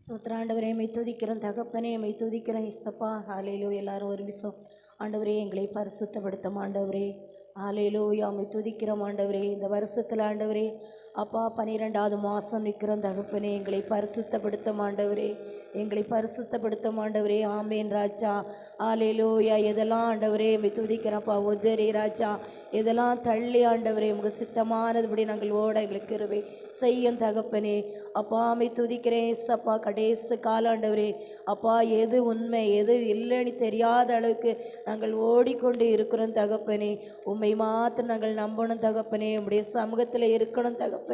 ஸ்தோத்திர மை துதிக்கிறோம் தகப்பனே, மை துதிக்கிறோம் இசப்பா. ஹalleluya. எல்லாரும் ஒரு நிமிஷம் ஆண்டவரே எங்களை பரிசுத்தப்படுத்தும் ஆண்டவரே. ஹalleluya. மை துதிக்கிறோம் ஆண்டவரே. இந்த வருஷத்தில் ஆண்டவரே அப்பா 12வது மாதம் நிற்கிறோம் தகப்பனே, எங்களை பரிசுத்தப்படுத்தும் ஆண்டவரே, எங்களை பரிசுத்தப்படுத்தும் ஆண்டவரே. ஆமேன் ராஜா. ஹalleluya. எதெல்லாம் ஆண்டவரே மை துதிக்கிறப்பா உதறி ராஜா, எதெல்லாம் தள்ளி ஆண்டவரே உங்கள் சித்தமானதுபடி நாங்கள் ஓட எங்களுக்கு கிருபை செய்யும் தகப்பனே. அப்பா மை துதிக்கிறேன் சப்பா. கடைசி காலாண்டவரே அப்பா, எது உண்மை எது இல்லைன்னு தெரியாத அளவுக்கு நாங்கள் ஓடிக்கொண்டு இருக்கிறோம் தகப்பனே. உண்மை மாத்திரம் நாங்கள் நம்பணும் தகப்பனே, உம்முடைய சமூகத்தில் இருக்கணும் தகப்பனே.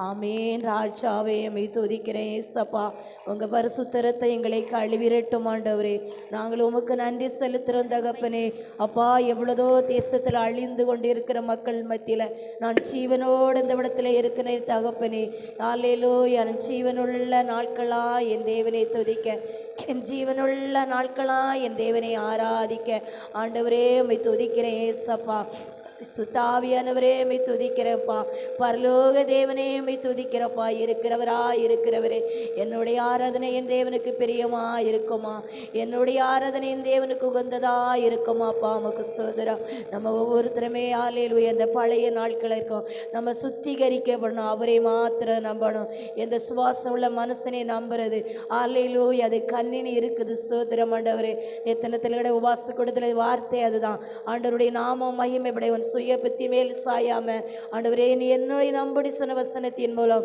ஆமேன் ராஜாவே. மை துதிக்கிறேன் சப்பா. உங்கள் பரிசுத்தரத்தை எங்களை கழுவிரட்டும் ஆண்டவரே. நாங்கள் உமக்கு நன்றி செலுத்துகிறோம் தகப்பனே. அப்பா, எவ்வளதோ தேசத்தில் அழிந்து கொண்டு இருக்கிற மக்கள் மத்தியில் நான் ஜீவனோடு இந்த இடத்துல இருக்கிறேன் தகப்பனே. ஹalleluya. என் ஜீவனுள்ள நாட்களா என் தேவனை துதிக்க, என் ஜீவனுள்ள நாட்களா என் தேவனை ஆராதிக்க ஆண்டவரே உம்மை துதிக்கிறேன் ஏசப்பா. சுத்தாவியானவரே உம்மை துதிக்கிறப்பா. பரலோக தேவனே உம்மை துதிக்கிறப்பா. இருக்கிறவரா இருக்கிறவரே, என்னுடைய ஆராதனை என் தேவனுக்கு பிரியமா இருக்குமா? என்னுடைய ஆராதனை என் தேவனுக்கு உகந்ததா இருக்குமாப்பா? உமக்கு ஸ்தோத்திரம். நம்ம ஒவ்வொருத்தருமே ஹalleluya இந்த பழைய நாட்கள் இருக்கும் நம்ம சுத்திகரிக்கப்படணும். அவரை மாத்திரம் நம்பணும். எந்த சுவாசம் உள்ள மனுஷனை நம்புறது ஹalleluya அது கண்ணினி இருக்குது. ஸ்தோத்திரம் ஆண்டவரே. எத்தனத்தில் கூட உபாச கொடுத்துல வார்த்தை அதுதான். ஆண்டவருடைய நாமம் மகிமைப்படைய சுய பத்தி மேல் சாயாம ஆண்டவரே நீ என்னுடைய நம்படி சொன்ன வசனத்தின் மூலம்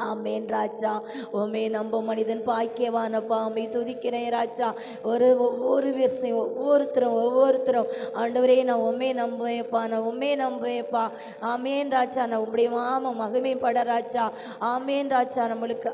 ஆமேன் ராஜா. ஓமே நம்ப மனிதன் பாக்கியவானப்பா. அம்மை துதிக்கிறேன் ராஜா. ஒவ்வொரு விஷயம் ஒவ்வொருத்தரும் ஆண்டவரே நான் உண்மை நம்புவேப்பா, நான் உண்மை நம்புவேப்பா. ஆமேன் ராஜா. நான் உங்களுடைய மாம மகிமைப்பட ராஜா. ஆமேன் ராஜா. நம்மளுக்கு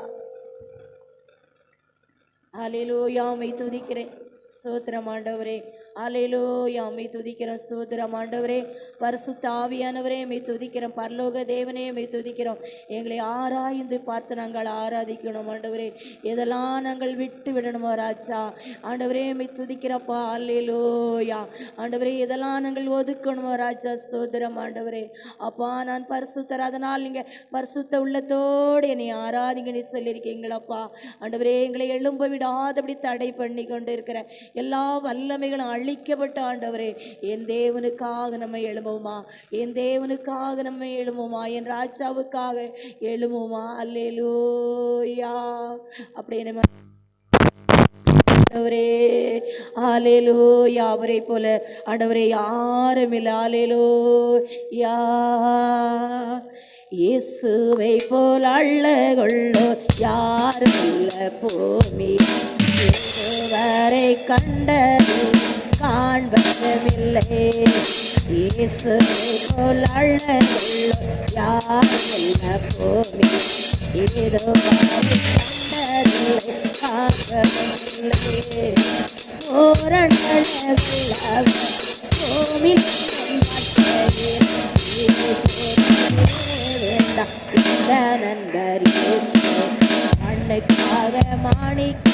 ஹalleluya மை துதிக்கிறேன். ஸ்தோத்திரம் ஆண்டவரே. ஹalleluya மை துதிக்கிறோம். ஸ்தோத்திரம் ஆண்டவரே. பரிசுத்த ஆவியானவரே மை துதிக்கிறோம். பரலோக தேவனே மை துதிக்கிறோம். எங்களை ஆராய்ந்து பார்த்து நாங்கள் ஆராதிக்கணும் ஆண்டவரே. எதெல்லாம் நாங்கள் விட்டு விடணுமோ ராஜா ஆண்டவரே மை துதிக்கிறப்பா. ஹalleluya ஆண்டவரே. எதெல்லாம் நாங்கள் ஒதுக்கணுமோ ராஜா. ஸ்தோத்திரம் ஆண்டவரே. அப்பா நான் பரிசுத்தர், அதனால் நீங்கள் பரிசுத்த உள்ளத்தோடு என்னை ஆராதிங்கன்னு சொல்லியிருக்கீங்களப்பா ஆண்டவரே. எங்களை எழும்ப விடாதபடி தடை பண்ணி கொண்டு இருக்கிற எல்லா வல்லமைகளும் அழிக்கப்பட்ட ஆண்டவரே, என் தேவனுக்காக நம்ம எழும்புமா, என் தேவனுக்காக நம்ம எழும்புமா, என் ராஜாவுக்காக எழும்புமா. அல்லேலூயா. அப்படியே நம்ம ஆண்டவரே ஹalleluya அவரை போல ஆண்டவரே யாரும் இல்லை. ஹalleluya. இயேசுவை போல் அழகுள்ளோ யாரும் இல்லை பூமி வரை கண்டது காண்பதுமில்லை. இயேசுவை போல் அழகுள்ளோ யாரும் இல்லை பூமி இதோ வரை கண்டதில்லை காண்பதுமில்லை. ஓரண்டழகுள்ளவர் கோவில் நண்பர் மண்ணுக்காக மாணிக்க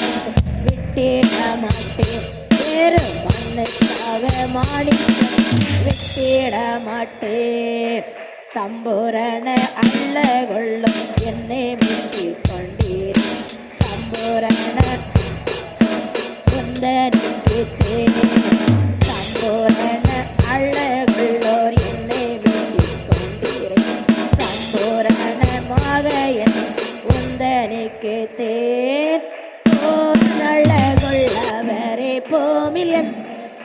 விட்டேட மாட்டேன், வேறு மண்ணுக்காக மாணிக்க விட்டேட மாட்டேன். சம்பூரண அழகுள்ளோ என்னை மீட்டிக் கொண்டீர், சம்பூரண குந்தனுக்கு சம்பூரண அழகுள்ளோர் என்னை மீட்டிக் கொண்டீர், சம்பூரணமாக என் குந்தனுக்கு தேர். அழகுள்ளவரே பூமில் என்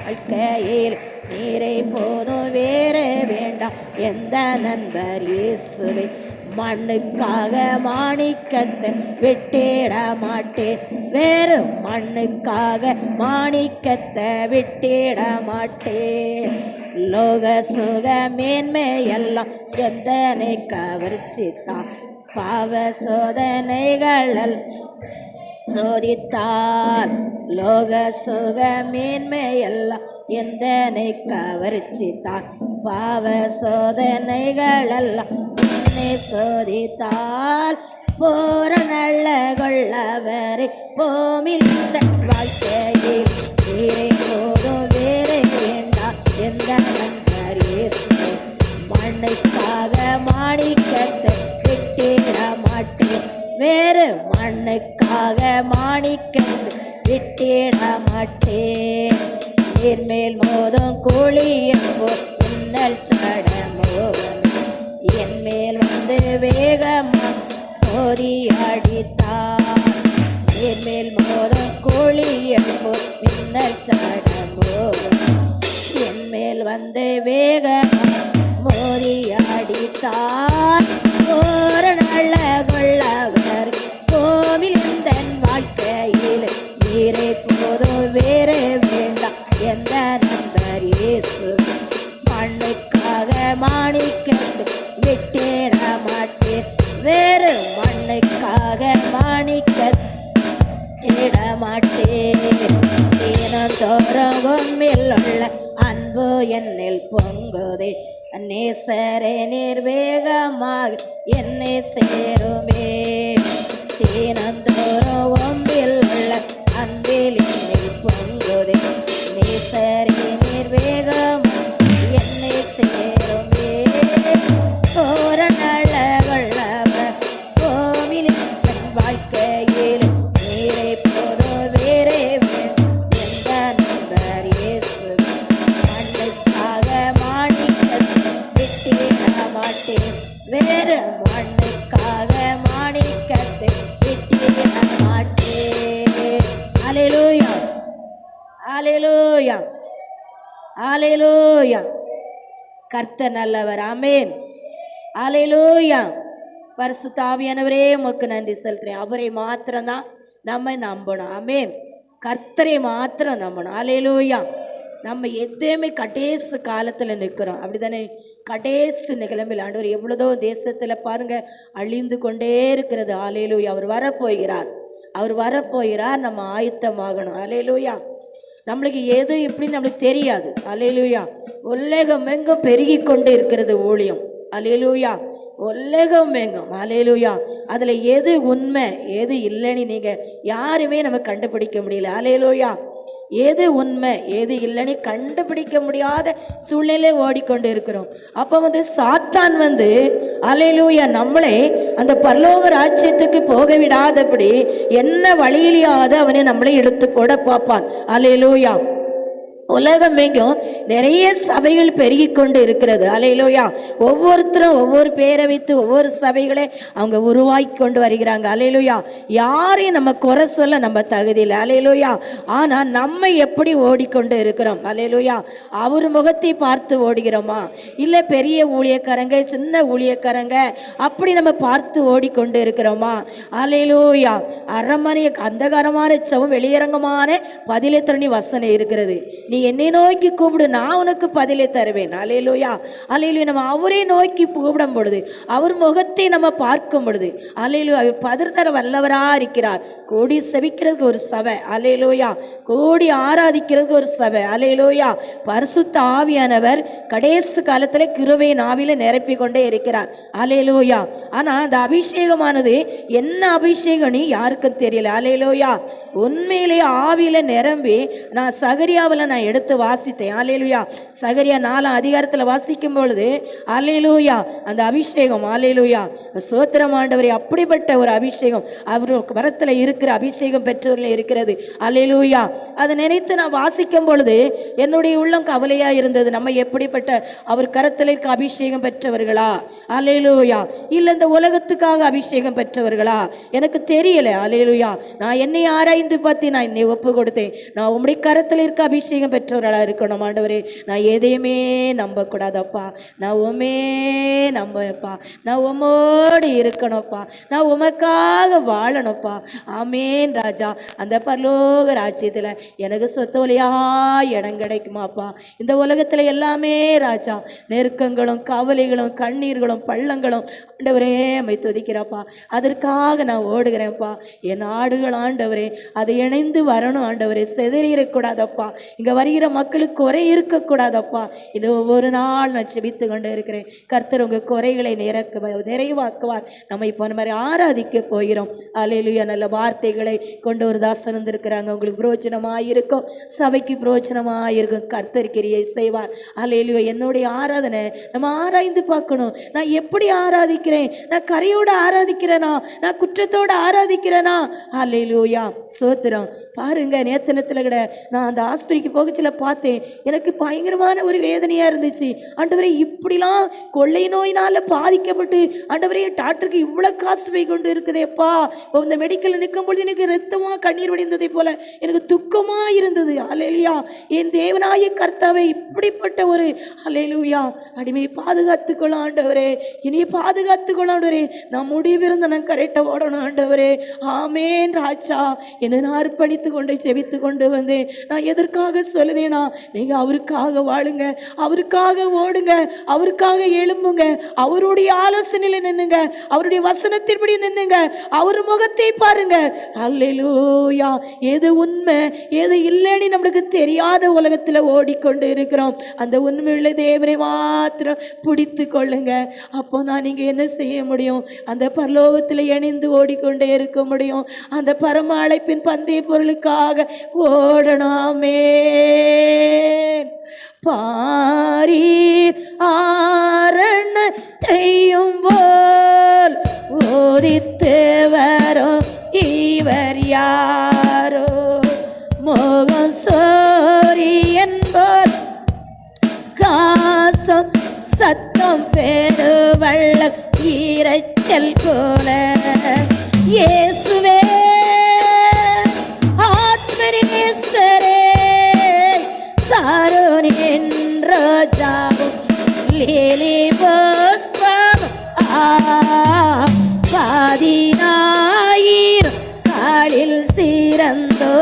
வாழ்க்கையில் நீரை போதும் வேறு வேண்டாம். எந்த நண்பர் இயேசுவை மண்ணுக்காக மாணிக்கத்தை விட்டிட மாட்டேன், வேறு மண்ணுக்காக மாணிக்கத்தை விட்டிட மாட்டேன். லோக சுக மேன்மை எல்லாம் எந்தனை கவர்ச்சித்தான், பாவ சோதனைகள் சோதித்தால். லோக சுக மேன்மை எல்லாம் எந்தனை கவர்ச்சித்தான், பாவ சோதனைகள் எல்லாம் சோதித்தால். போற நல்ல கொள்ளவரை பூமியில் வாழ்க்கையில் நீரை போதும் வேறு வேண்டாம். எந்த நண்பர் இயேசுவை மண்ணுக்காக மாணிக்கத்தை விட்டிட மாட்டேன், வேறு மண்ணை மண்ணுக்காக மாணிக்கத்தை விட்டிட மாட்டேன். நீர்மேல் மோதும் கோழியம் போல் மின்னல் சடமோகம் என் மேல் வந்து வேகமா மோதி அடித்தார். நீர்மேல் மோதும் கோழியம் போல் மின்னல் சடமோகம் என் மேல் வந்து வேகமா மோதி அடித்தார். ஒரு நல்ல கொள்ளவர் கோவில் இந்த வாழ்க்கையில் நீரை போதும் வேறு வேண்டாம் எந்த நண்பர் இயேசு. மண்ணுக்காக மாணிக்கத்தை விட்டிட மாட்டேன். வேறு மண்ணுக்காக மாணிக்கத்தை இட மாட்டேன். தினந்தோறும் உம்மில் உள்ள அன்பு என்னில் பொங்குதே. நேசரே நீர் வேகமாக என்னை சேருமே. தினந்தோறும் உம்மில் உள்ள அன்பில் என்னில் பொங்குதே. நேசரே நீர் வேகமாக என்னை சேருமே. ஒரு நல்ல வல்லவர் கோவில் என் வாழ்க்கையில் நீரை போதும் வேறே எந்த நண்பர் இயேசு. மண்ணுக்காக மாணிக்கத்தை விட்டிட மாட்டேன். வேறு மண்ணுக்காக மாணிக்கத்தை விட்டிட மாட்டேன். அல்லேலூயா, அல்லேலூயா, அல்லேலூயா. கர்த்தர் நல்லவர். ஆமென். அல்லேலூயா. பரிசுத்த ஆவியானவரே உமக்கு நன்றி செலுத்துறேன். அவரை மாத்திரம்தான் நம்ம நம்பணும். ஆமென். கர்த்தரை மாத்திரம் நம்பணும். அல்லேலூயா. நம்ம எதுவுமே கடைசி காலத்தில் நிற்கிறோம், அப்படி தானே? கடைசி நிகழ்வில் ஆண்டவர் எவ்வளோதோ தேசத்தில் பாருங்கள் அழிந்து கொண்டே இருக்கிறது. அல்லேலூயா. அவர் வரப்போகிறார், அவர் வரப்போகிறார். நம்ம ஆயத்தமாகணும். அல்லேலூயா. நம்மளுக்கு எது எப்படின்னு நம்மளுக்கு தெரியாது. அல்லேலூயா. உலகம் எங்கும் பெருகி கொண்டு இருக்கிறது ஊழியம். அல்லேலூயா. உலகம் எங்கும். அல்லேலூயா. அதில் எது உண்மை எது இல்லைன்னு நீங்கள் யாருமே நம்ம கண்டுபிடிக்க முடியல. அல்லேலூயா. எது உண்மை எது இல்லைன்னு கண்டுபிடிக்க முடியாத சூழ்நிலை ஓடிக்கொண்டு இருக்கிறோம். அப்போ சாத்தான் அல்லேலூயா நம்மளை அந்த பரலோக ராஜ்யத்துக்கு போக விடாதபடி என்ன வழியிலையாவது அவனை நம்மளை இழுத்து போட பார்ப்பான். அல்லேலூயா. உலகம் எங்கும் நிறைய சபைகள் பெருகி கொண்டு இருக்கிறது. அல்லேலூயா. ஒவ்வொருத்தரும் ஒவ்வொரு பேரை வைத்து ஒவ்வொரு சபைகளை அவங்க உருவாக்கி கொண்டு வருகிறாங்க. அல்லேலூயா. யாரையும் நம்ம குறை சொல்ல நம்ம தகுதியில். அல்லேலூயா. ஆனால் நம்ம எப்படி ஓடிக்கொண்டு இருக்கிறோம்? அல்லேலூயா. அவர் முகத்தை பார்த்து ஓடுகிறோமா, இல்லை பெரிய ஊழியக்காரங்க சின்ன ஊழியக்காரங்க அப்படி நம்ம பார்த்து ஓடிக்கொண்டு இருக்கிறோமா? அல்லேலூயா. அரண்மனை அந்தகாரமான சவும் வெளியரங்கமான பதிலை தரணி வசனம் இருக்கிறது. நீ என்னை நோக்கி கூப்பிடு, நான் உனக்கு பதிலை தருவேன். அல்லேலூயா. அல்லேலூயா. நம்ம அவரை நோக்கி கூப்பிடும் பொழுது அவர் முகத்தை நம்ம பார்க்கும் பொழுது அல்லேலூயா அவர் பதில் தர வல்லவராக இருக்கிறார். கூடி செபிக்கிறதுக்கு ஒரு சபை. அல்லேலூயா. கூடி ஆராதிக்கிறதுக்கு ஒரு சபை. அல்லேலூயா. பரிசுத்த ஆவியானவர் கடைசி காலத்தில் கிருபையின் ஆவியில நிரப்பி கொண்டே இருக்கிறார். அல்லேலூயா. ஆனால் அந்த அபிஷேகமானது என்ன அபிஷேகம்னு யாருக்கும் தெரியல. அல்லேலூயா. உண்மையிலே ஆவியில நிரம்பி நான் சகரியாவில் நான் எடுத்து வாசித்தேன். அல்லேலூயா. சகரியா 4 அதிகாரத்தில் வாசிக்கும் பொழுது அல்லேலூயா அந்த அபிஷேகம் அல்லேலூயா சோத்திரம் ஆண்டவரே, அப்படிப்பட்ட ஒரு அபிஷேகம் அவர் வரத்தில் இருக்கிற அபிஷேகம் பெற்றவர்கள் இருக்கிறது. அல்லேலூயா. அதை நினைத்து நான் வாசிக்கும் பொழுது என்னுடைய உள்ளம் கவலையா இருந்தது. நம்ம எப்படிப்பட்ட அவர் கரத்தில் இருக்க அபிஷேகம் பெற்றவர்களா? அல்லேலூயா. இல்லை இந்த உலகத்துக்காக அபிஷேகம் பெற்றவர்களா? எனக்கு தெரியல. அல்லேலூயா. நான் என்னை ஆராய்ந்து பார்த்து நான் என்னை ஒப்பு கொடுத்தேன். நான் உம்முடைய கரத்தில் இருக்க அபிஷேகம் பெற்றவர்களாக இருக்கணும் ஆண்டவரே. நான் எதையுமே நம்பக்கூடாதப்பா. நான் உமே நம்பப்பா. நான் உம்மோடு இருக்கணும்ப்பா. நான் உமக்காக வாழணும்ப்பா. ஆமேன் ராஜா. அந்த பரலோக ராஜ்யத்தில் எனக்கு சொத்தோலியா இடம் கிடைக்குமாப்பா? இந்த உலகத்தில் எல்லாமே ராஜா நெருக்கங்களும் கவலைகளும் கண்ணீர்களும் பள்ளங்களும் ஆண்டவரே அம்மை துதிக்கிறப்பா. அதற்காக நான் ஓடுகிறேன்ப்பா. என் ஆடுகள் ஆண்டவரே அதை இணைந்து வரணும் ஆண்டவரே. செதறி இருக்கக்கூடாதப்பா. இங்கே வருகிற மக்களுக்கு குறை இருக்கக்கூடாதப்பா. இது ஒவ்வொரு நாள் நான் செபித்து கொண்டு இருக்கிறேன். கர்த்தர் உங்கள் குறைகளை நிறைவாக்குவார். நம்ம இப்போ அந்த மாதிரி ஆராதிக்க போகிறோம். அல்லேலூயா. நல்ல வார்த்தைகளை கொண்டு ஒரு தாசன் வந்திருக்கிறாங்க. உங்களுக்கு பிரோஜனமாக இருக்கும், சபைக்கு பிரோஜனமாக இருக்கும். கர்த்தர் கிரியை செய்வார். அல்லேலூயா. என்னுடைய ஆராதனை நம்ம ஆராய்ந்து பார்க்கணும். நான் எப்படி ஆராதிக்கிறேன்? நான் கரையோடு ஆராதிக்கிறேனா? நான் குற்றத்தோடு ஆராதிக்கிறேனா? அல்லேலூயா. சோத்திரம். பாருங்க, நேத்தனத்தில் கூட நான் அந்த ஆஸ்பத்திரிக்கு போகச்சில பார்த்தேன். எனக்கு பயங்கரமான ஒரு வேதனையாக இருந்துச்சு. ஆண்டவரே, இப்படிலாம் கொள்ளை நோயினால் பாதிக்கப்பட்டு ஆண்டவரே டாக்டருக்கு இவ்வளோ காசு போய் கொண்டு இருக்குதேப்பா. இந்த மெடிக்கலில் நிற்கும் பொழுது எனக்கு ரத்தமாக கண்ணீர் வடிந்ததை போல எனக்கு துக்கமாக இருந்தது. அல்லேலூயா. என் தேவனாய கர்த்தாவே, இப்படிப்பட்ட ஒரு அல்லேலூயா அடிமையை பாதுகாத்துக்கொள்ள ஆண்டவரே, இனியை பாதுகாத்துக்கொள்ள ஆண்டவரே. நான் முடிவிருந்த நான் கரெக்டாக ஓடணும் ஆண்டவரே. ஆமேன் ராஜா. என்னை நான் அர்ப்பணித்து கொண்டு செவித்து கொண்டு வந்தேன். நான் எதற்காக சொல்லுதேனா, நீங்கள் அவருக்காக வாழுங்க, அவருக்காக ஓடுங்க, அவருக்காக எழும்புங்க, அவருடைய ஆலோசனையில் நின்னுங்க, அவருடைய வசனத்தின்படி நின்னுங்க, அவர் முகத்தை பாருங்க. அல்லேலூயா. எது உண்மை எது இல்லைன்னு நம்மளுக்கு தெரியாத உலகத்தில் ஓடிக்கொண்டு இருக்கிறோம். அந்த உண்மையுள்ள தேவனை மாத்திரம் பிடித்து கொள்ளுங்க. அப்போ தான் நீங்கள் என்ன செய்ய முடியும்? அந்த பரலோகத்தில் இணைந்து ஓடிக்கொண்டே இருக்க முடியும். அந்த பரம அழைப்பின் பந்தய பொருளுக்காக ஓடணுமே. பாரீர் ஆரணத்தையும் போல் ஓதித்து வரும் இவர் யாரோ? மோகம் சோரியன் போல் காசம் சத்தம் பெருவள்ள இரைச்சல் போல இயேசுவே ஆத்மனேசரே சாரோனின் ரோஜாவும் லீலி புஷ்பம் பாதினாயிரம் காலில் சிறந்தோ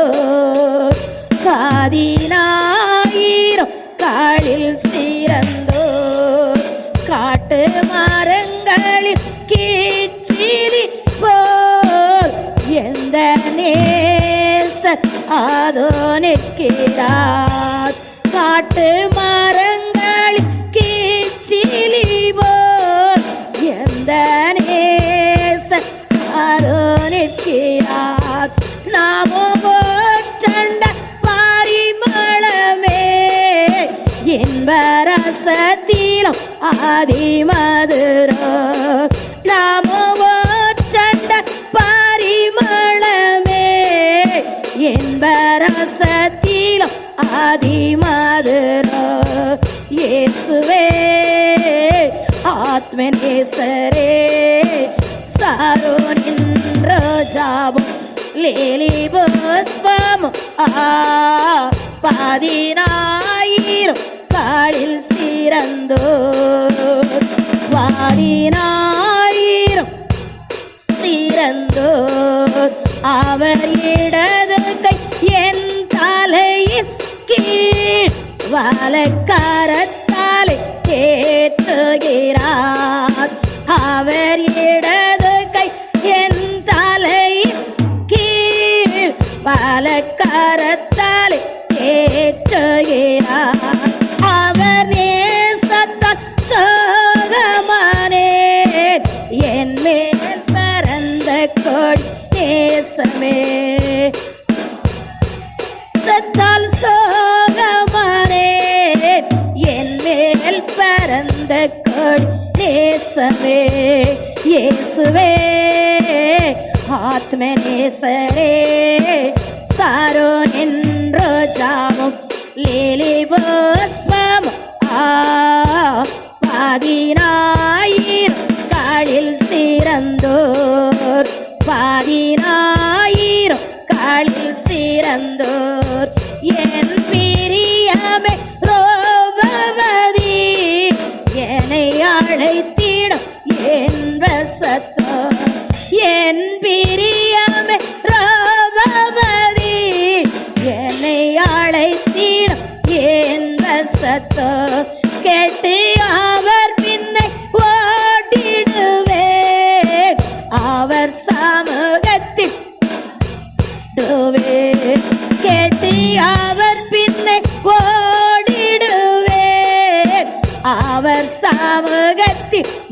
பாதினாயிரம் காலில் சிறந்தோ காட்டு மரங்களில் கீச்சிலி போல் எந்த நேசர் அதோ நிற்கிறார். காட்டு மரங்களில் கீச்சிலி போல் எந்த நேசர் அதோ நிற்கிறார். நாமோ சண்ட பாரிமளமே இன்பரசத்திலும் ஆதிமதுரோ. நாமோ சண்ட பாரிமளமே இன்பரசத்திலும் ஆதிமதுரோ. இயேசுவே ஆத்மனேசரே சாரோனின் ரோஜாவும் லீலி புஷ்பம் பாதினாயிரம் காலில் சிறந்தோர் பாதினாயிரம் சிறந்தோர். அவர் இடது கை என் தலையின் கீழ் வலக்கரத்தாலே ஏற்றுகிறார். அவர் இடது கை என் தலையின் கீழ் வலக்கரத்தாலே ஏற்றுகிறார். அவர் நேசத்தால் சோகமானேன் என் மேல் பரந்த கொடி நேசமே. சத்தால் சோகமானேன் என் மேல் பரந்த கொடி நேசமே. இயேசுவே ஆத்மனேசரே சாரோனின் ரோஜாவும் லீலி புஷ்பம் பாதினாயிரம் காலில் சிறந்தோர் பாதினாயிரம் காலில் சிறந்தோர். என் பிரியமே ரோபவதி என்னை அழைத்திடும் என் வசத்தோ. என் பிரியமே ரோபவதி என்னை அழைத்திடும் என் வசத்தோ. கேட்டு அவர் பின்னை ஓடிடுவேன் அவர் சமூகத்தில் கேட்டு அவர் பின்னை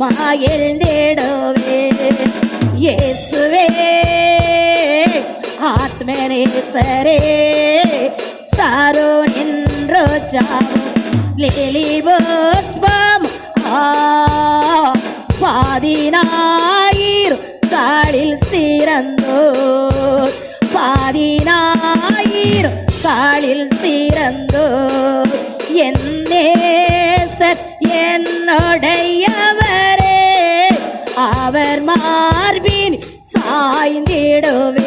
மகிழ்ந்திடுவே. இயேசுவே ஆத்மநேசரே சாரோனின் ரோஜாவும் லிலி புஷ்பம் பாதினாயிரம் காலில் சிறந்தோர், பாதினாயிரம் காலில் சிறந்தோர். என் நேசர் என்னுடையவரே, அவர் மார்பின் சாய்ந்திடுவேன்.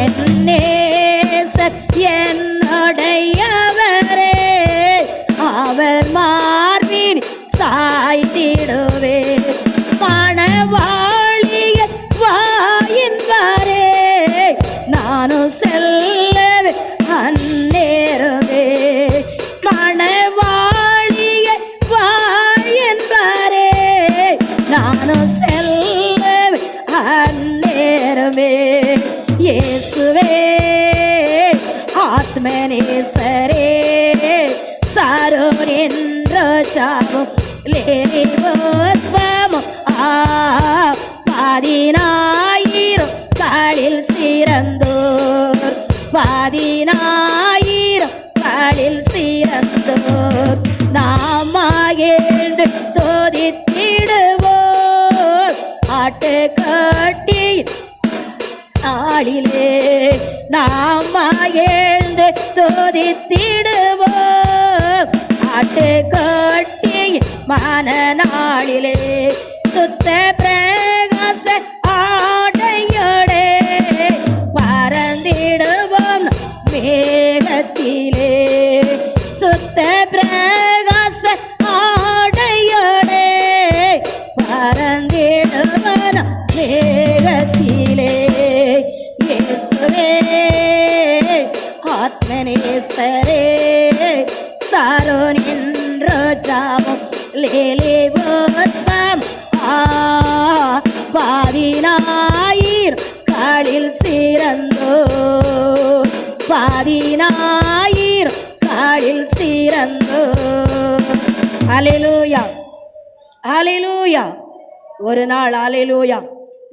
என் நேசர் என்னுடையவரே, அவர் மார்பின் சாய்ந்திடுவேன். மணவாழிய வாயின்பாரே நானும் செல்லவே அந்நேரமே. மணவாழிய வாயின்பாரே நானும் செல்லவே அந்நேரமே. இயேசுவே ஆத்மநேசரே சாரோனின் ரோஜாவும் லிலி புஷ்பமும் பாதினாயிரம் காலில் சிறந்தோர், பாதினாயிரம் காலில் சிறந்தோர். நாம் மகிழ்ந்து துதித்திடுவோம் ஆட்டுக்கட்டியின் நாளிலே. நாம் மகிழ்ந்து துதித்திடுவோம் ஆட்டுக்கட்டியின் மனநாளிலே. சுத்த பிரகாச ஆடையோடே பறந்திடுவோம் மேகத்திலே. சுத்த பிரகாச ஆடையோடே பறந்திடுவோம் மேகத்திலே. இயேசுவே ஆத்மநேசரே சாரோனின் ரோஜாவும் லிலி புஷ்பம் பாதினாயிரம் காலில் சிறந்தோர், பாதினாயிரம் காலில் சிறந்தோர். அல்லேலூயா அல்லேலூயா. ஒரு நாள் அல்லேலூயா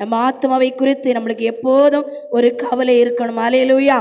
நம்ம ஆத்மாவை குறித்து நம்மளுக்கு எப்போதும் ஒரு கவலை இருக்கணும். அல்லேலூயா.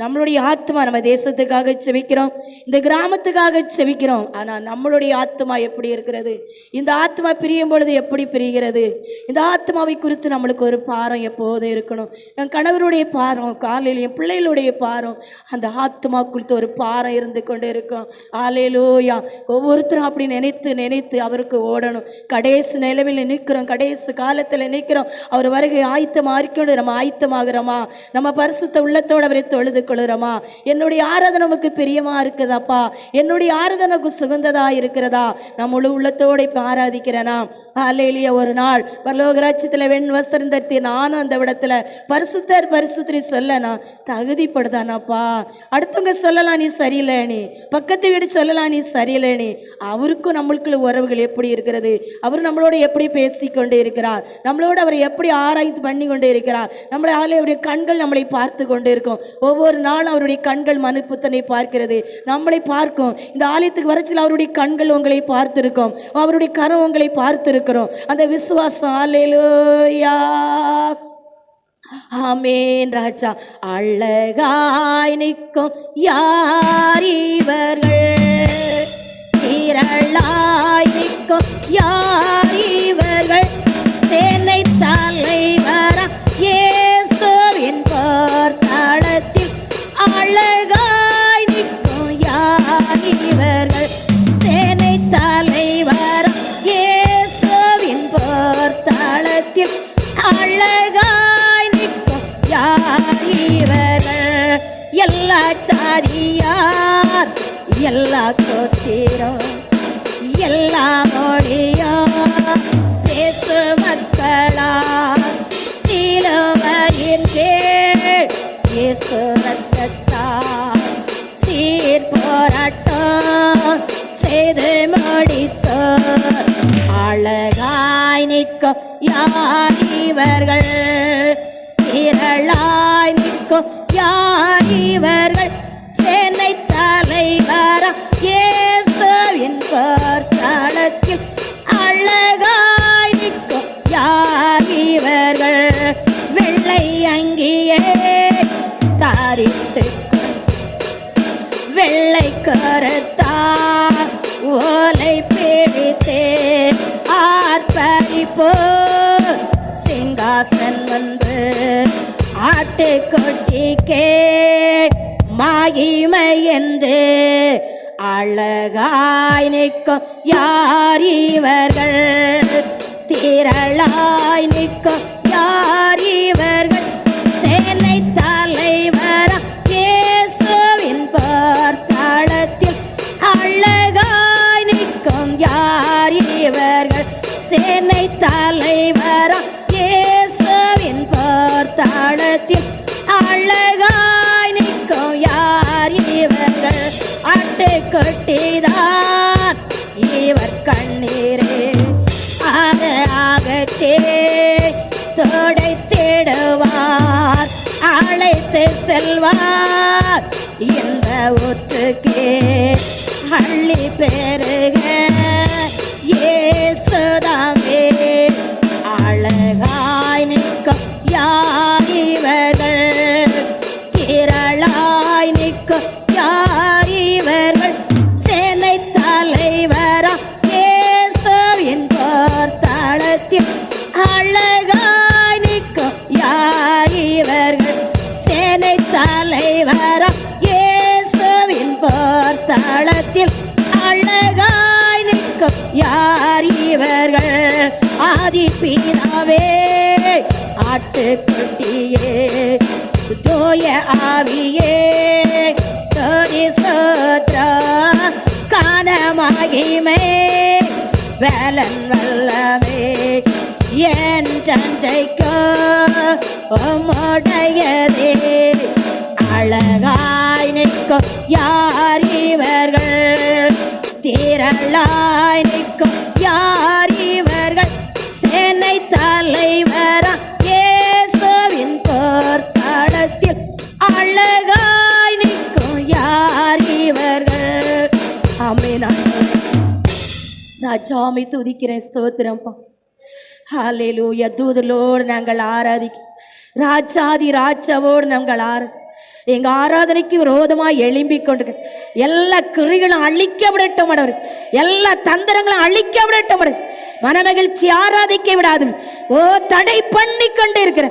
நம்மளுடைய ஆத்மா, நம்ம தேசத்துக்காக செபிக்கிறோம், இந்த கிராமத்துக்காக செபிக்கிறோம். ஆனால் நம்மளுடைய ஆத்மா எப்படி இருக்கிறது? இந்த ஆத்மா பிரியும் பொழுது எப்படி பிரிகிறது? இந்த ஆத்மாவை குறித்து நம்மளுக்கு ஒரு பாரம் எப்போதும் இருக்கணும். என் கணவருடைய பாரம், காலையில் என் பிள்ளைகளுடைய பாரம், அந்த ஆத்மா குறித்து ஒரு பாரம் இருந்து கொண்டு இருக்கும். அல்லேலூயா. ஒவ்வொருத்தரும் அப்படி நினைத்து நினைத்து அவருக்கு ஓடணும். கடைசி நிலவில் நிற்கிறோம், கடைசி காலத்தில் நிற்கிறோம். அவர் வருகை ஆயத்தமாக இருக்கணும். நம்ம ஆயத்தமாகிறோமா? நம்ம பரிசுத்த உள்ளத்தோடு அவரை தொழுது கொள்கிறோமா? என்னுடைய ஆராதனை நமக்கு பிரியமா இருக்குதாப்பா? என்னுடைய ஆராதனைக்கு சுகந்ததா இருக்கிறதா? நம்ம முழு உள்ளத்தோடு இப்போ ஆராதிக்கிறேனா? அல்லேலூயா. ஒரு நாள் பரலோக ராஜ்யத்தில் வெண் வஸ்திரம் தரித்து நானும் அந்த இடத்துல பரிசுத்தர் பரிசுத்தரி சொல்ல நான் தகுதிப்படுதானாப்பா? அடுத்தவங்க சொல்லலாம் நீ சரியில்லை, நீ பக்கத்து வீடு சொல்லலாம் நீ சரியில்லை, நீ அவருக்கும் நம்மளுக்குள்ள உறவுகள் எப்படி இருக்கிறது? அவர் நம்மளோட எப்படி பேசிக்கொண்டே இருக்கிறார்? நம்மளோட அவர் எப்படி ஆராய்ந்து பண்ணி கொண்டே இருக்கிறார்? நம்மளை அவருடைய கண்கள் நம்மளை பார்த்து கொண்டே இருக்கும். ஒவ்வொரு நாள் அவருடைய கண்கள் மனுப்புத்தனை பார்க்கிறது, நம்மளை பார்க்கும். இந்த ஆலயத்துக்கு வரச்சில் அவருடைய கண்கள் உங்களை பார்த்திருக்கும், அவருடைய கரம் உங்களை பார்த்திருக்கிறோம். அந்த விசுவாசம். அல்லேலூயா. ஆமென் ராஜா. அழகாய் நிற்கும் யார் இவர்கள்? திரளாய் நிற்கும் யார் இவர்கள்? சேனை தலைவரா இயேசுவின் போர்க்களத்தில் அழகாய் நிற்கும் யார் இவர்கள்? சேனை தலைவரா இயேசுவின் போர்க்களத்தில் அழகாய் நிற்கும் யார் இவர்கள்? எல்லா சாதியார், எல்லா கோத்திரம், எல்லா மொழியும் பேசு மக்களா, சிலுவையின் கீழ் இயேசு ரத்தத்தால் சீர் போராட்டம் செய்து முடித்தார். அழகாய் நிற்கும் யார் இவர்கள்? திரளாய் நிற்கும் யார் இவர்கள்? சேனை தலைவரா இயேசுவின் போர்க்களத்தில் அழகாய் தாரித்து வெள்ளை கருத்தா ஓலை பிடித்தே ஆர்ப்பரிப்போ சிங்காசன் வந்து ஆட்டுக்குட்டிக்கே மகிமை என்று அழகாய் நிற்கும் யார் இவர்கள், திரளாய் நிற்கும் யார் இவர்கள், சேனை தலைவர் இயேசுவின் பார்த்தாளத்தில் அழகாய் நிற்கும் யார் இவர்கள், சேனை தலைவர் இயேசுவின் பார்த்தாளத்தில் அழகாய் நிற்கும் யார் இவர்கள், ஆட்டுக்குட்டிதான் இவர் கண்ணீரே ஆகட்டே துடைத்திடுவார், அழைத்து செல்வார் இந்த ஊற்றுக்கே அள்ளி பெருக இயேசுதாமே அழகாய் நிற்கும் யார் இவர்கள், திரளாய் நிற்கும் யார் இவர்கள், சேனை தலைவரா இயேசுவின் பார்த்தாளத்தில் அழகாய் நிற்கும் யார் இவர்கள், சேனை தலைவரா இயேசுவின் பார்த்தாளத்தில் அழகாய் நிற்கும் யார் இவர்கள், ஆதிபிதாவே ஆட்டுக்குட்டியே தூய ஆவியே தோரி சோத்ரா காண மகிமை வேலன் வல்லமே என் தந்தைக்கோ உம்முடையதே அழகாய் நிற்கும் யார் இவர்கள், திரளாய் நிற்கும் யார் இவர்கள், சேனை தலைவரா இயேசுவின் பார்த்தாளத்தில் அழகாய் நிற்கும் யார் இவர்கள். ஆமென். நான் சாமி துதிக்கிறேன், ஸ்தோத்திரம்ப்பா. ஹல்லேலூயா. தூதலோடு நாங்கள் ராஜாதி ராஜாவோடு நாங்கள் எங்க ஆராதனைக்கு விரோதமாக எழும்பி கொண்டு எல்லா கிரிகளும் அழிக்க விடட்டும், எல்லா தந்திரங்களும் அழிக்க விடட்டும், மனமகிழ்ச்சி ஆராதிக்க விடாது. ஓ தடை பண்ணி கொண்டு இருக்கிற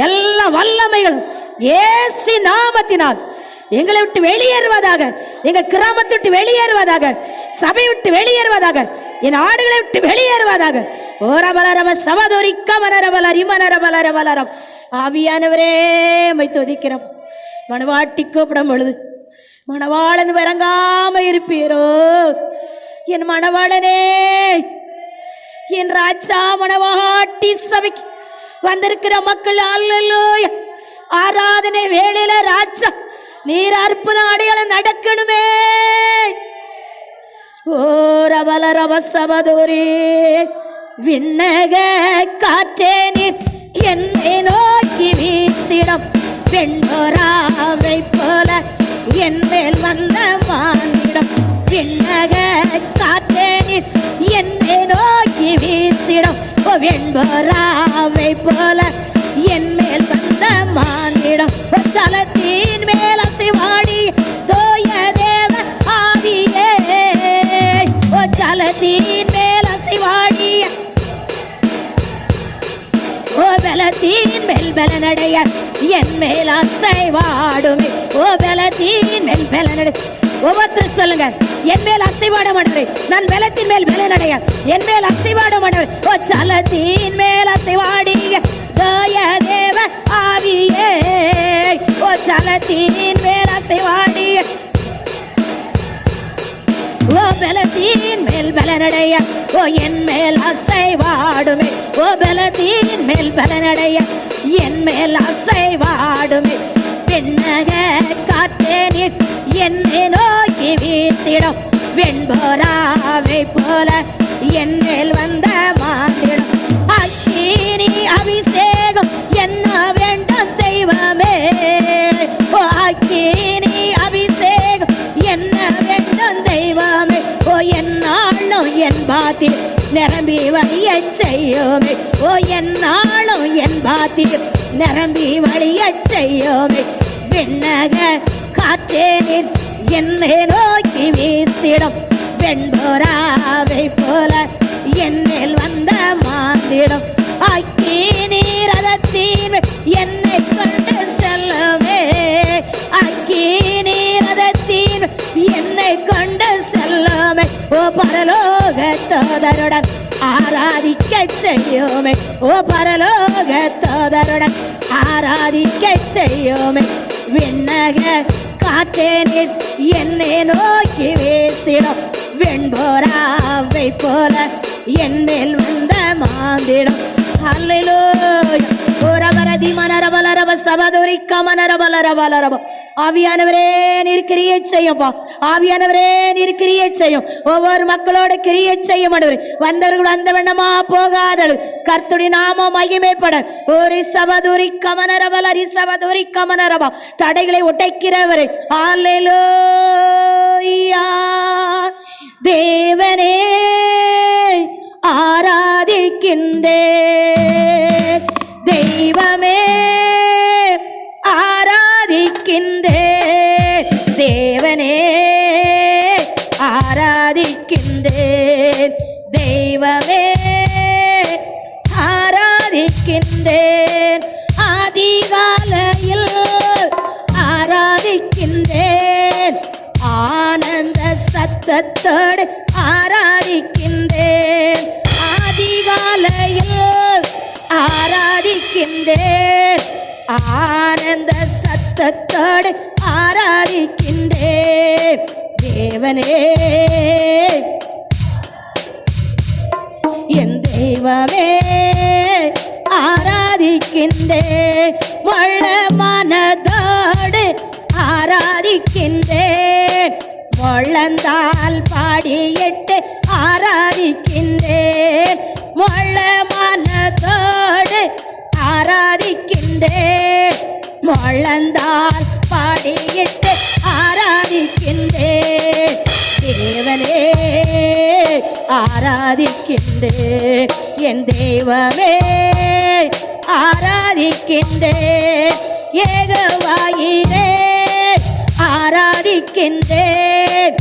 எல்லா வல்லமைகளும் இயேசு நாமத்தினால் எங்களை விட்டு வெளியேறுவதாக, எங்க கிராமத்தை விட்டு வெளியேறுவதாக, சபை விட்டு வெளியேறுவதாக, என் ஆடுகளை விட்டு வெளியேறுவதாக. ஓரபலரவ சவதோரி கமனரபல ரிமனரபலரபலரம். ஆவியானவரே மை துதிக்கிறோம். மணவாட்டி கூப்பிடும் பொழுது மணவாளன் வரங்காம இருப்பீரோ, என் மணவாளனே, என் ராஜா மணவாட்டி சபைக்கு வந்திருக்கிற மக்கள் அல்லேலூயா ஆராதனை வேளையில ராஜா நீர் அற்புதம் அடையாளம் நடக்கணுமே. ஓ ரபல ரப சபதோரே விண்ணக காற்றே நீர் என்னை நோக்கி வீசிடம், வெண்ணோராவை போல என் மேல் வந்த மானிடம், விண்ணக காற்றே நீர் என்னை நோக்கி வீசிடம், வெண்போராவை போல என் மேல் வந்த மானிடம், சலத்தின் மேல் அசைவாடி தோய தேவ ஆவியே, ஓ சலத்தின் மேல் அசைவாடி ஓ பலத்தின் மேல் பலனடைய என் மேல் அசைவாடுமே, ஓ பலத்தின் மேல் பலனடை. ஒவ்வொருத்தரும் சொல்லுங்க, என் மேல் அசைவாட மாட்டேன், நான் பலத்தின் மேல் பலனடைய என் மேல் அசைவாட மாட்டேன், ஓ சலத்தின் மேல் அசைவாடிய தோய தேவ ஆவியே, ஓ சலத்தின் மேல் அசைவாடிய ஓ பலத்தின் மேல் பலனடைய ஓ என் மேல் அசைவாடுமே, ஓ பலத்தின் மேல் பலனடைய என் மேல் அசைவாடுமே, பெண்ணக காற்றே நீர் என்னை நோக்கி வீசிடும், வெண்போராவை போல என் மேல் வந்த மாந்திடும், அக்கினி அபிஷேகம் என்ன வேண்டும் தெய்வமே, ஓ அக்கினி அபிஷேகம் என்ன வேண்டும் தெய்வமே, ஓ என்னாலும் என் பாத்தில் நிரம்பி வழிய செய்யோமே, ஓ என்னாலும் என் பாத்தில் நிரம்பி வழிய செய்யோமே, விண்ணக காற்றே நீர் என்னை நோக்கி வீசிடும் வெண்புறாவை போல என்னில் வந்த மாந்திடும் அக்கி நீரதத்தீன் என்னை கொண்டு செல்லுமே அக்கி நீரதத்தீன் என்னை கொண்டு செல்லுமே ஓ பரலோக தோதருடன் ஆராதிக்க செய்யுமே ஓ பரலோக தோதருடன் ஆராதிக்க செய்யுமே விண்ணக காற்றே நீர் என்னை நோக்கி வீசிடும் வெண்புறாவை போல என்னில் வந்த மாந்திடும் ஹல்லேலூயா ஓரவரதி மனரபலரப சபதுரிக்க மனரபலரபலரப ஆவியானவரே நீர் கிரியை செய்யும்பா ஆவியானவரே நீர் கிரியை செய்யும் ஒவ்வொரு மக்களோட கிரியை செய்யும் ஆண்டவரே வந்தவர்கள் அந்த வண்ணமா போகாதಳು கர்த்தருடைய நாமம் மகிமைப்பட ஒரு சபதுரிக்க மனரபலரி சபதுரிக்க மனரப தடைகளை உடைக்கிறவரே ஹல்லேலூயா தேவனே ஆராதிக்கின்றேன் தெய்வமே ஆராதிக்கின்றேன் தேவனே ஆராதிக்கின்றேன் தெய்வமே ஆராதிக்கின்றேன் அதிகாலையில் ஆராதிக்கின்றேன் ஆனந்த சத்தத்தோடு ஆராதிக்கின்றேன் அதிகாலையில் ஆராதிக்கின்றேன் ஆனந்த சத்தத்தோடு ஆராதிக்கின்றேன் தேவனே என் தெய்வமே ஆராதிக்கின்றேன் முழு மனதோடு ஆராதிக்கின்றேன் முழந்தால் பாடியிட்டு ஆராதிக்கின்றேன் முழு மனதோடு ஆராதிக்கின்றேன் முழந்தால் பாடியிட்டு ஆராதிக்கின்றேன் தேவனே ஆராதிக்கின்றேன் என் தெய்வமே ஆராதிக்கின்றேன் ஏகவாயிரே ஆராதிக்கின்றேன்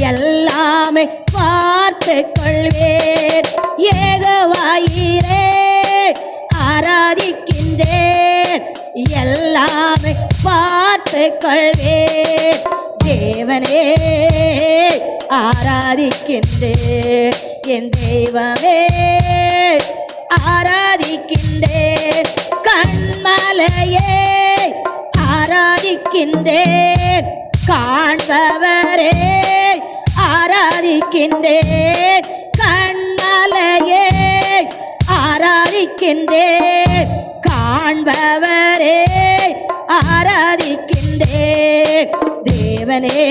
எல்லாமே பார்த்து கொள்வேன் ஏகவாயிரே ஆராதிக்கின்றேன் எல்லாமே பார்த்து கொள்வேன் தேவனே ஆராதிக்கின்றேன் என் தெய்வமே ஆராதிக்கின்றேன் கண்மலையே ஆராதிக்கின்றேன் காண்பவரே ஆராதிக்கின்றேன் கண்மலையே ஆராதிக்கின்றேன் காண்பவரே ஆராதிக்கின்றேன் தேவனே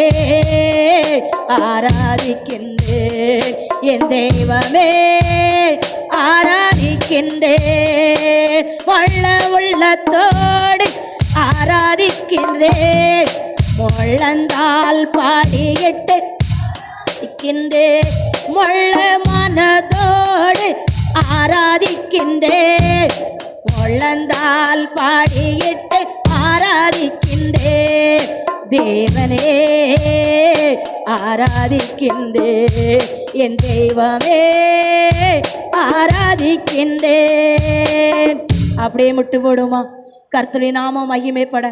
ஆராதிக்கின்றேன் என் தெய்வமே ஆராதிக்கின்றேன் உள்ள உள்ளத்தோடு ஆராதிக்கின்றேன் முழந்தால் பாடியிட்டு முழு மனதோடு ஆராதிக்கின்றேன் முழந்தால் பாடியிட்டு ஆராதிக்கின்றேன் தேவனே ஆராதிக்கின்றேன் என் தெய்வமே ஆராதிக்கின்றேன் அப்படியே முட்டு போடுமா கர்த்தருடைய நாமம் மகிமைப்பட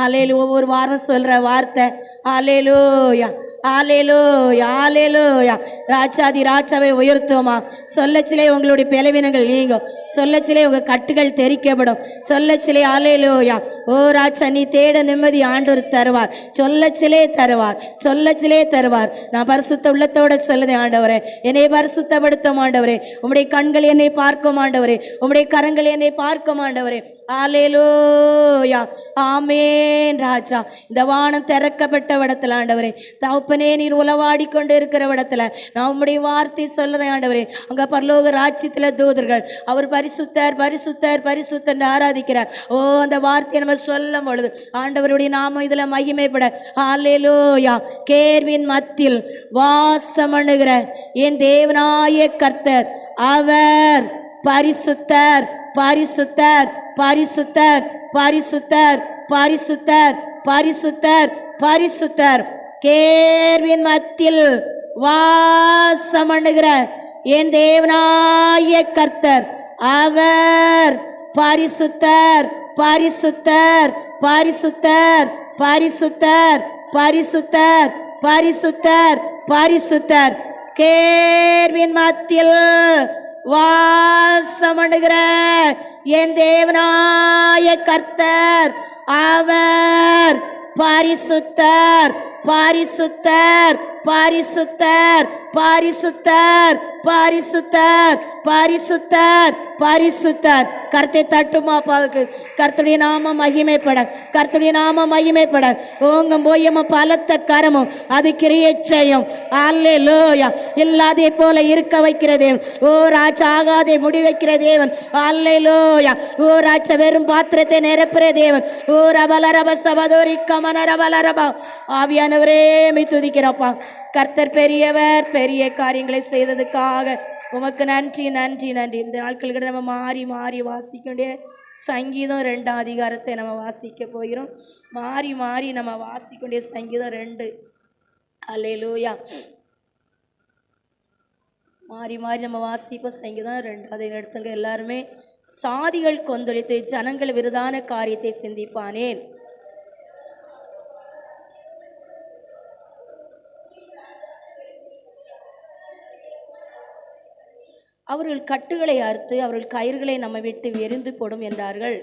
ஆலேலு ஒவ்வொரு வாரம் சொல்ற வார்த்தை ஆலேலூயா ஆலேலூயா ஆலேலூயா ராஜாதி ராஜாவை உயர்த்துவோமா சொல்லச்சிலே உங்களுடைய பலவீனங்கள் நீங்கும் சொல்லச்சிலே உங்கள் கட்டுகள் தெரிக்கப்படும் சொல்லச்சிலே ஆலேலூயா ஓ ராஜா நீ தேட நிம்மதி ஆண்டவர் தருவார் சொல்லச்சிலே தருவார் சொல்லச்சிலே தருவார் நான் பரிசுத்த உள்ளத்தோட சொல்லுதேன் ஆண்டவரே என்னை பரிசுத்தப்படுத்தும் ஆண்டவரே உம்முடைய கண்கள் என்னை பார்க்கும் ஆண்டவரே உம்முடைய கரங்கள் என்னை பார்க்கும் ஆண்டவரே ஆலேலூயா ஆமேன் ராஜா இந்த வானம் திறக்கப்பட்ட இடத்துல ஆண்டவரே தகப்பனே நீர் உலவாடி கொண்டு இருக்கிற இடத்துல நான் உம்முடைய வார்த்தை சொல்றேன் ஆண்டவரே அங்க பரலோக ராஜ்யத்துல தூதர்கள் அவர் பரிசுத்தர் பரிசுத்தர் பரிசுத்தர் ஆராதிக்கிறார் ஓ அந்த வார்த்தையை நம்ம சொல்லும் பொழுது ஆண்டவருடைய நாமம் இதுல மகிமைப்பட ஆலேலூயா கேர்வின் மத்தியில் வாசமணுகிற என் தேவனாய கர்த்தர் அவர் பரிசுத்தர் பரிசுத்தர் பரிசுத்தர் பரிசுத்தர் பரிசுத்தர் பரிசுத்தர் பரிசுத்தர். கேர்வின் மத்தியில் வாசம் பண்ணுகிற என் தேவனாய கர்த்தர் அவர் பரிசுத்தர் பரிசுத்தர் பரிசுத்தர் பரிசுத்தர் பரிசுத்தர் பரிசுத்தர் பரிசுத்தர். கேர்வின் மத்தியில் வாசம் பண்ணுகிற என் தேவனாய கர்த்தர் அவர் பரிசுத்தர் பரிசுத்தர் பரிசுத்தர் பரிசுத்தர் பரிசுத்தர் பரிசுத்தர் பரிசுத்தர். கர்த்தை தட்டுமா பாவுக்கு. கர்த்தருடைய நாம மகிமைப்பட, கர்த்தருடைய நாம மகிமைப்பட. ஓங்கும் போயமும் பலத்த கரமும் அது கிரியை செய்யும். அல்லேலூயா. இல்லாதே போல இருக்க வைக்கிற தேவன். ஓ ராஜா ஆகாதே முடி வைக்கிற தேவன். அல்லேலூயா. ஓ ராஜா வெறும் பாத்திரத்தை நிரப்புற தேவன். ஓ ரபலரப சபதோரி கமன ரபலரபா. ஆவியானவரே மை துதிக்கிறப்பா. கர்த்தர் பெரியவர், பெரிய காரியங்களை செய்ததுக்காக உமக்கு நன்றி நன்றி நன்றி. இந்த நாட்களுக்கு நம்ம மாறி மாறி வாசிக்க வேண்டிய சங்கீதம் 2ஆம் அதிகாரத்தை நம்ம வாசிக்க போகிறோம். மாறி மாறி நம்ம வாசிக்க வேண்டிய சங்கீதம் 2. அல்லேலூயா. மாறி மாறி நம்ம வாசிப்போம். சங்கீதம் 2 எடுத்துங்க எல்லாருமே. சாதிகள் கொந்தளித்து ஜனங்கள் விருதான காரியத்தை சிந்திப்பானேன். அவர்கள் கட்டுகளை அறுத்து அவர்கள் கயிறுகளை நம்மை விட்டு எரிந்து போடும் என்றார்கள்.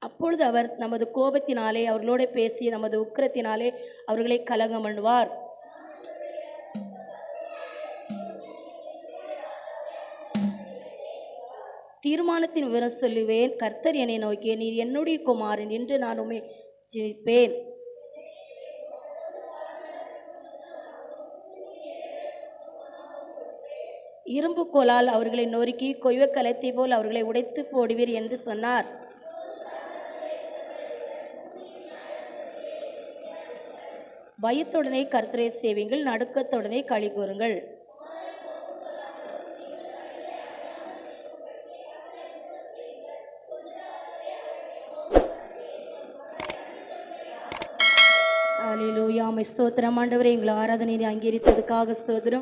அப்பொழுது அவர் நமது கோபத்தினாலே அவர்களோடு பேசி நமது உக்கிரத்தினாலே அவர்களை கலகம் பண்ணுவார். தீர்மானத்தின் விவரம் சொல்லுவேன். கர்த்தர் என்னை நோக்கி, நீர் என்னுடைய குமாரன் என்று நான் உம்மை ஜெயிப்பேன். இரும்பு கோலால் அவர்களை நொறுக்கி கொய்வ கலத்தை போல் அவர்களை உடைத்து போடுவீர் என்று சொன்னார். பயத்துடனே கர்த்தரை சேவிங்கள், நடுக்கத்துடனே களி கூறுங்கள். அல்லேலூயா. ஸ்தோத்திரம் ஆண்டவரே. எங்களை ஆராதனை அங்கீகரித்ததுக்காக ஸ்தோத்திரம்.